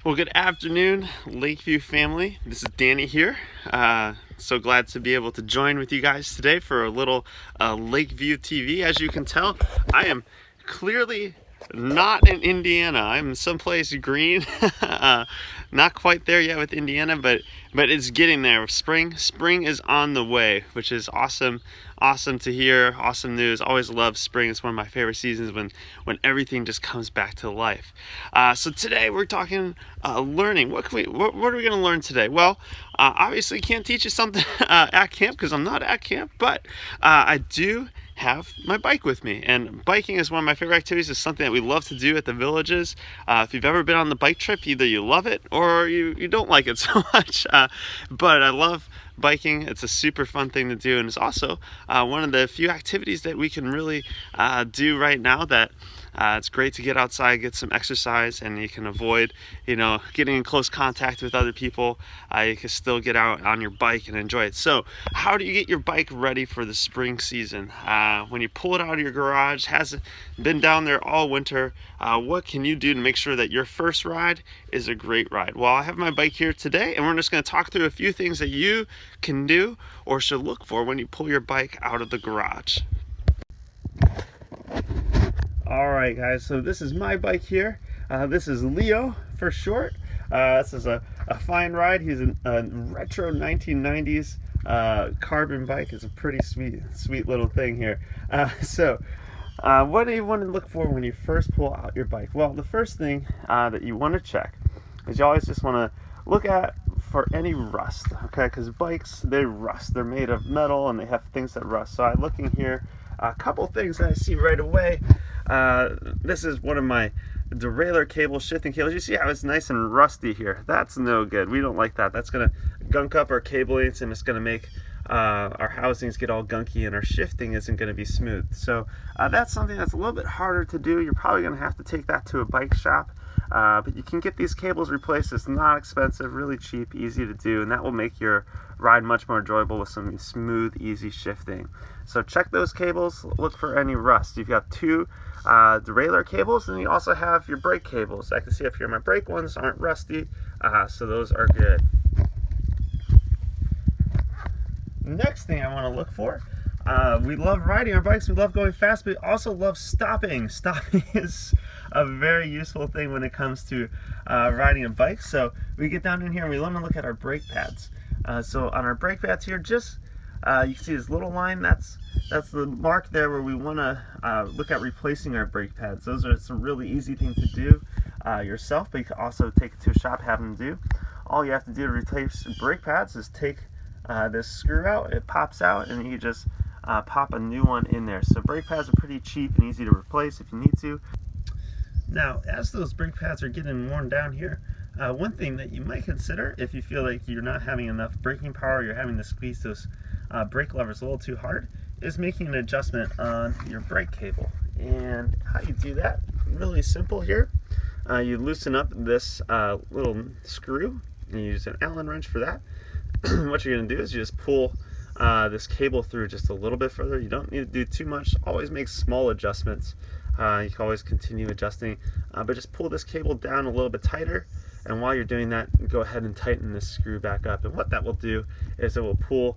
Well, good afternoon, Lakeview family. This is Danny here. So glad to be able to join with you guys today for a little Lakeview TV. As you can tell, I am clearly not in Indiana. I'm someplace green. Not quite there yet with Indiana, but it's getting there. Spring is on the way, which is awesome. Awesome to hear. Awesome news. Always love spring. It's one of my favorite seasons when everything just comes back to life. So today we're talking learning. What are we going to learn today? Well, obviously can't teach you something at camp because I'm not at camp, but I do have my bike with me, and biking is one of my favorite activities. It's something that we love to do at the villages. If you've ever been on the bike trip, either you love it or you don't like it so much, but I love biking. It's a super fun thing to do, and it's also one of the few activities that we can really do right now that it's great to get outside, get some exercise, and you can avoid, getting in close contact with other people. You can still get out on your bike and enjoy it. So how do you get your bike ready for the spring season? When you pull it out of your garage, hasn't been down there all winter, what can you do to make sure that your first ride is a great ride? Well, I have my bike here today, and we're just going to talk through a few things that you can do or should look for when you pull your bike out of the garage. Alright guys, so this is my bike here. This is Leo for short. This is a fine ride. He's a retro 1990s carbon bike. It's a pretty sweet little thing here. What do you want to look for when you first pull out your bike? Well, the first thing that you want to check is you always just want to look at for any rust, okay? Because bikes, they rust. They're made of metal and they have things that rust. So I'm looking here, a couple things that I see right away. This is one of my derailleur cables, shifting cables. You see how it's nice and rusty here. That's no good. We don't like that. That's going to gunk up our cablings, and it's going to make our housings get all gunky, and our shifting isn't going to be smooth. So that's something that's a little bit harder to do. You're probably going to have to take that to a bike shop. But you can get these cables replaced. It's not expensive, really cheap, easy to do, and that will make your ride much more enjoyable with some smooth, easy shifting. So check those cables, look for any rust. You've got two derailleur cables, and you also have your brake cables. I can see up here my brake ones aren't rusty, so those are good. Next thing I want to look for, we love riding our bikes, we love going fast, but we also love stopping. Stopping is a very useful thing when it comes to riding a bike. So we get down in here and we want to look at our brake pads. So on our brake pads here, just you can see this little line, that's the mark there where we want to look at replacing our brake pads. Those are some really easy things to do yourself, but you can also take it to a shop, have them do. All you have to do to replace brake pads is take this screw out, it pops out, and you just pop a new one in there. So brake pads are pretty cheap and easy to replace if you need to. Now, as those brake pads are getting worn down here, one thing that you might consider if you feel like you're not having enough braking power, you're having to squeeze those brake levers a little too hard, is making an adjustment on your brake cable. And how you do that, really simple here. You loosen up this little screw, and you use an Allen wrench for that. What you're going to do is you just pull this cable through just a little bit further. You don't need to do too much. Always make small adjustments. You can always continue adjusting, but just pull this cable down a little bit tighter, and while you're doing that, go ahead and tighten this screw back up. And what that will do is it will pull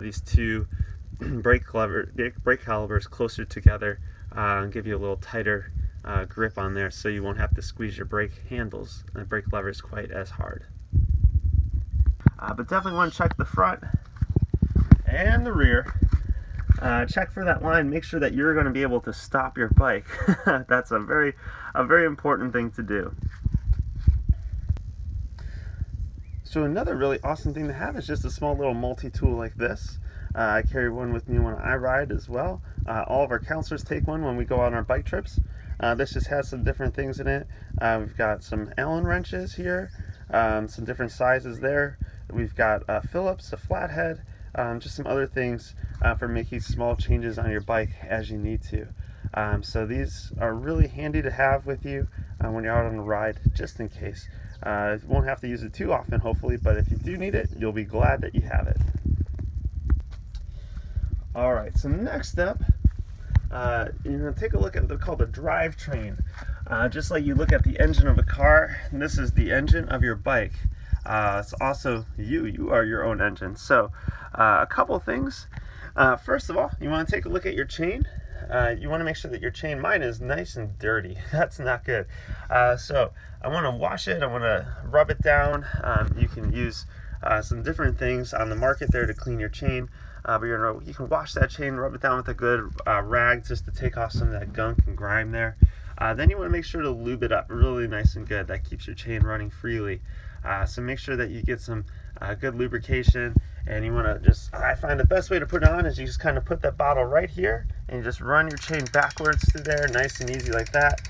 these two brake calibers closer together and give you a little tighter grip on there, so you won't have to squeeze your brake handles and brake levers quite as hard. But definitely want to check the front and the rear. Check for that line. Make sure that you're going to be able to stop your bike. That's a very important thing to do. So another really awesome thing to have is just a small little multi-tool like this. I carry one with me when I ride as well. All of our counselors take one when we go on our bike trips. This just has some different things in it. We've got some Allen wrenches here, some different sizes there. We've got Phillips, a flathead, just some other things for making small changes on your bike as you need to. So these are really handy to have with you when you're out on a ride, just in case. You won't have to use it too often, hopefully, but if you do need it, you'll be glad that you have it. Alright, so next up, you're going to take a look at what they're called the Drivetrain. Just like you look at the engine of a car, this is the engine of your bike. It's also you are your own engine. So a couple things. First of all, you want to take a look at your chain. You want to make sure that your chain, mine is nice and dirty. That's not good. So I want to wash it. I want to rub it down. You can use some different things on the market there to clean your chain. But you can wash that chain, rub it down with a good rag just to take off some of that gunk and grime there. Then you want to make sure to lube it up really nice and good. That keeps your chain running freely. So make sure that you get some good lubrication, and you want to just, I find the best way to put it on is you just kind of put that bottle right here and you just run your chain backwards through there, nice and easy like that,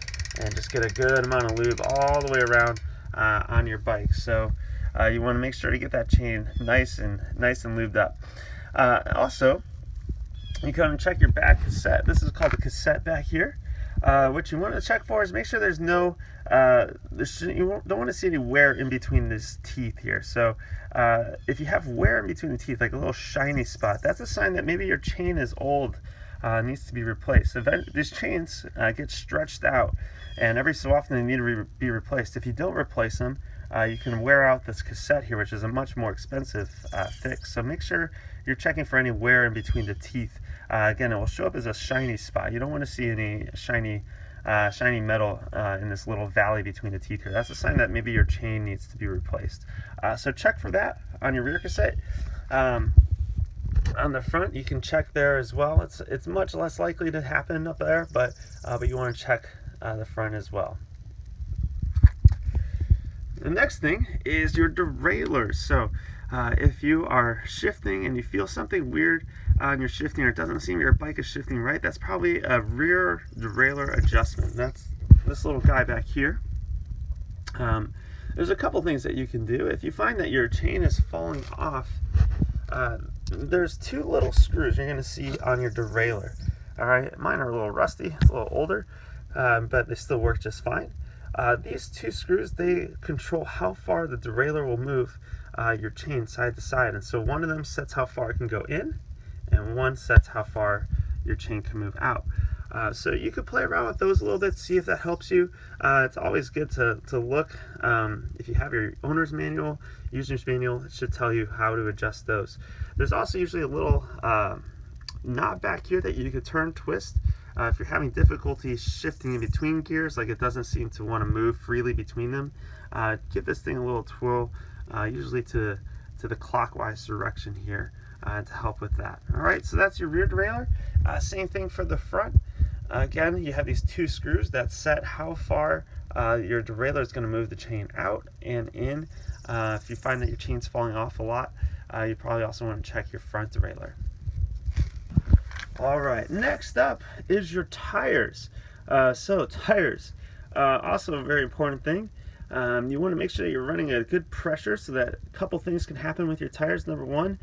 and just get a good amount of lube all the way around on your bike. So you want to make sure to get that chain nice and lubed up. Also, you come and check your back cassette. This is called the cassette back here. What you want to check for is make sure there's no, you don't want to see any wear in between this teeth here. So if you have wear in between the teeth, like a little shiny spot, that's a sign that maybe your chain is old, needs to be replaced. So these chains get stretched out, and every so often they need to be replaced. If you don't replace them, you can wear out this cassette here, which is a much more expensive fix. So make sure you're checking for any wear in between the teeth. Again, it will show up as a shiny spot. You don't want to see any shiny metal in this little valley between the teeth here. That's a sign that maybe your chain needs to be replaced. So check for that on your rear cassette. On the front, you can check there as well. It's much less likely to happen up there, but you want to check the front as well. The next thing is your derailleurs. So if you are shifting and you feel something weird on your shifting, or it doesn't seem your bike is shifting right, that's probably a rear derailleur adjustment. That's this little guy back here. There's a couple things that you can do. If you find that your chain is falling off, there's two little screws you're going to see on your derailleur. All right, mine are a little rusty, it's a little older, but they still work just fine. These two screws, they control how far the derailleur will move your chain side to side, and so one of them sets how far it can go in, and one sets how far your chain can move out. So you could play around with those a little bit, see if that helps you. It's always good to look. If you have your owner's manual, user's manual, it should tell you how to adjust those. There's also usually a little knob back here that you could turn, twist. If you're having difficulty shifting in between gears, like it doesn't seem to want to move freely between them, give this thing a little twirl, usually to the clockwise direction here, to help with that. All right, so that's your rear derailleur. Same thing for the front. Again, you have these two screws that set how far your derailleur is going to move the chain out and in. If you find that your chain's falling off a lot, you probably also want to check your front derailleur. All right, next up is your tires. So tires, also a very important thing. You want to make sure that you're running at a good pressure so that a couple things can happen with your tires. Number one,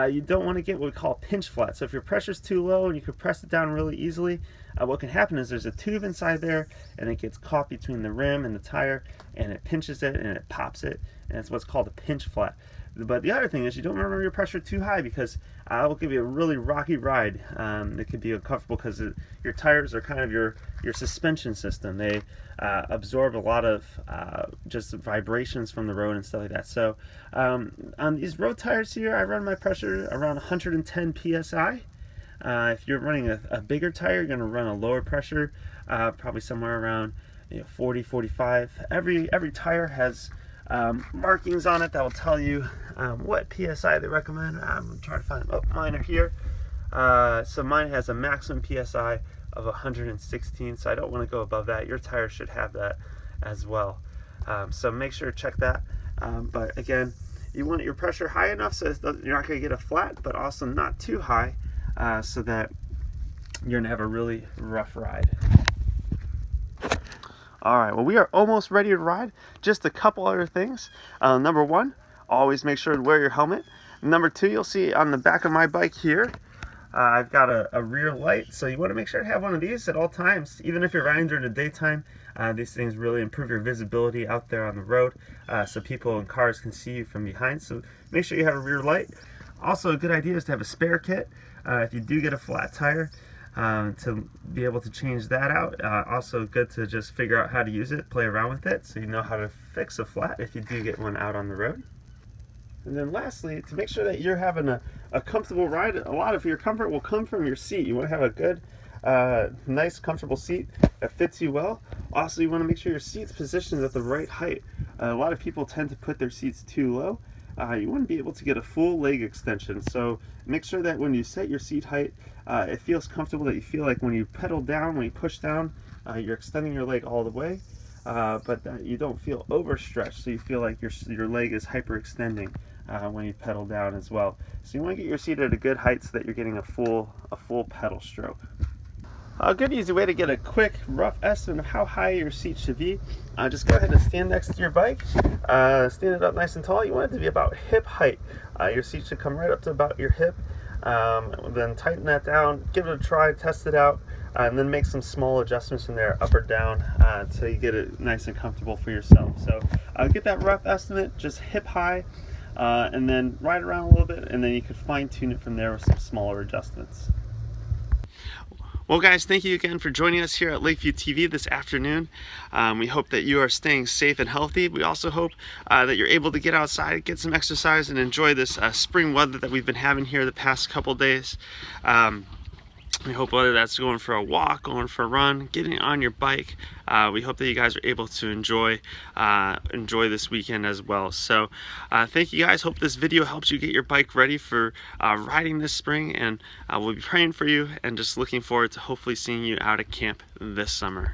you don't want to get what we call pinch flat. So if your pressure's too low and you can press it down really easily, what can happen is there's a tube inside there and it gets caught between the rim and the tire, and it pinches it and it pops it, and it's what's called a pinch flat. But the other thing is you don't want to run your pressure too high, because it will give you a really rocky ride. It could be uncomfortable because your tires are kind of your suspension system. They absorb a lot of just vibrations from the road and stuff like that. So on these road tires here, I run my pressure around 110 psi. If you're running a bigger tire, you're going to run a lower pressure, probably somewhere around 40, 45. Every tire has markings on it that will tell you what PSI they recommend. I'm trying to find, mine are here. So mine has a maximum PSI of 116, so I don't want to go above that. Your tire should have that as well. So make sure to check that. But again, you want your pressure high enough so you're not going to get a flat, but also not too high, so that you're going to have a really rough ride. All right, well, we are almost ready to ride. Just a couple other things. Number one, always make sure to wear your helmet. Number two, you'll see on the back of my bike here, I've got a rear light, so you want to make sure to have one of these at all times. Even if you're riding during the daytime, these things really improve your visibility out there on the road, so people in cars can see you from behind. So make sure you have a rear light. Also, a good idea is to have a spare kit if you do get a flat tire. to be able to change that out. Also good to just figure out how to use it, play around with it, so you know how to fix a flat if you do get one out on the road. And then lastly, to make sure that you're having a comfortable ride, a lot of your comfort will come from your seat. You want to have a good, nice, comfortable seat that fits you well. Also, you want to make sure your seat's positioned at the right height. A lot of people tend to put their seats too low. You want to be able to get a full leg extension. So make sure that when you set your seat height, it feels comfortable, that you feel like when you pedal down, when you push down, you're extending your leg all the way. But that you don't feel overstretched, so you feel like your leg is hyperextending when you pedal down as well. So you want to get your seat at a good height so that you're getting a full pedal stroke. A good easy way to get a quick rough estimate of how high your seat should be, just go ahead and stand next to your bike, stand it up nice and tall. You want it to be about hip height. Your seat should come right up to about your hip. Then tighten that down, give it a try, test it out, and then make some small adjustments from there, up or down, until you get it nice and comfortable for yourself. So get that rough estimate, just hip high, and then ride around a little bit, and then you can fine tune it from there with some smaller adjustments. Well guys, thank you again for joining us here at LVTV this afternoon. We hope that you are staying safe and healthy. We also hope that you're able to get outside, get some exercise, and enjoy this spring weather that we've been having here the past couple days. We hope whether that's going for a walk, going for a run, getting on your bike, we hope that you guys are able to enjoy this weekend as well. So thank you guys. Hope this video helps you get your bike ready for riding this spring, and we'll be praying for you and just looking forward to hopefully seeing you out at camp this summer.